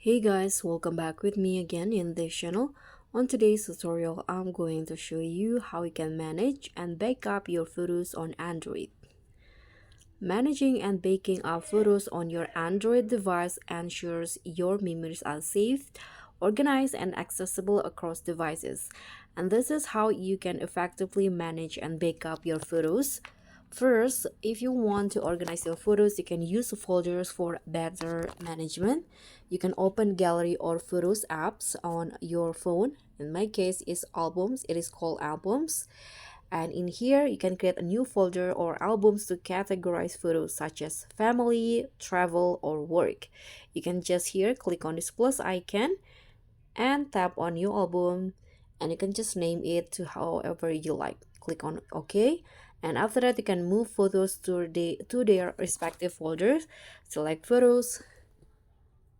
Hey guys, welcome back with me again in this channel. On today's tutorial, I'm going to show you how you can manage and back up your photos on Android. Managing and backing up photos on your Android device ensures your memories are safe, organized, and accessible across devices. And this is how you can effectively manage and back up your photos. First, if you want to organize your photos, you can use folders for better management. You can open gallery or photos apps on your phone. In my case, it's albums. It is called albums, and in here you can create a new folder or albums to categorize photos such as family, travel, or work. You can just here click on this plus icon and tap on new album, and you can just name it to however you like. Click on OK, and after that you can move photos to their respective folders. Select photos,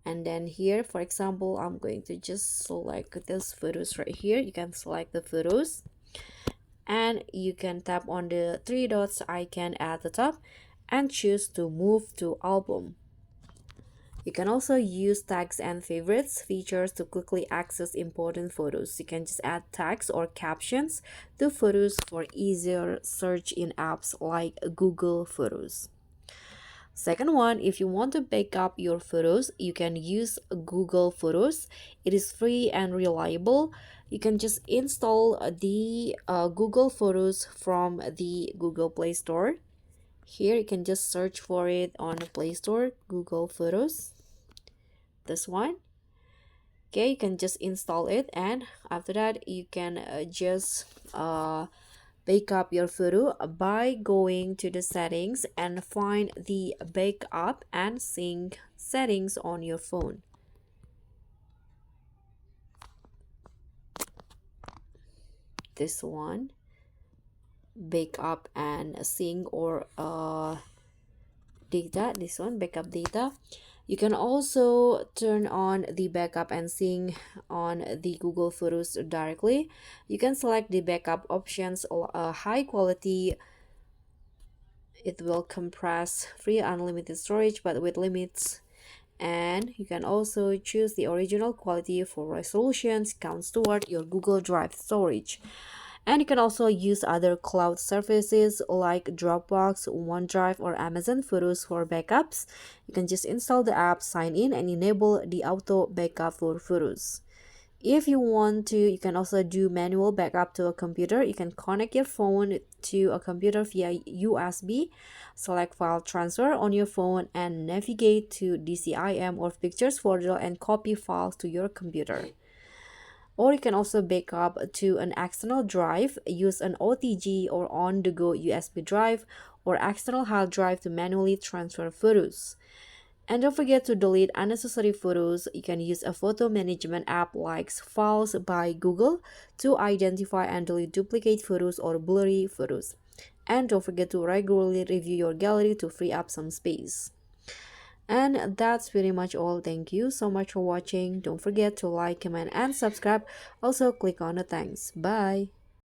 and then here for example I'm going to just select this photos right here. You can select the photos, and you can tap on the three dots icon at the top and choose to move to album. You can also use tags and favorites features to quickly access important photos. You can just add tags or captions to photos for easier search in apps like Google Photos. Second one, if you want to back up your photos, you can use Google Photos. It is free and reliable. You can just install the Google Photos from the Google Play Store. Here you can just search for it on the Play Store, Google Photos. This one. Okay, you can just install it, and after that you can just back up your photo by going to the settings and find the backup and sync settings on your phone. This one, backup and sync or data. This one, backup data. You can also turn on the backup and sync on the Google Photos directly. You can select the backup options, high quality. It will compress free unlimited storage but with limits, and you can also choose the original quality for resolutions counts toward your Google Drive storage. And you can also use other cloud services like Dropbox, OneDrive, or Amazon Photos for backups. You can just install the app, sign in, and enable the auto backup for photos. If you want to, you can also do manual backup to a computer. You can connect your phone to a computer via USB, select file transfer on your phone, and navigate to DCIM or pictures folder and copy files to your computer. Or you can also back up to an external drive, use an OTG or on-the-go USB drive or external hard drive to manually transfer photos. And don't forget to delete unnecessary photos. You can use a photo management app like Files by Google to identify and delete duplicate photos or blurry photos. And don't forget to regularly review your gallery to free up some space. And that's pretty much all. Thank you so much for watching. Don't forget to like, comment, and subscribe. Also click on the thanks. Bye.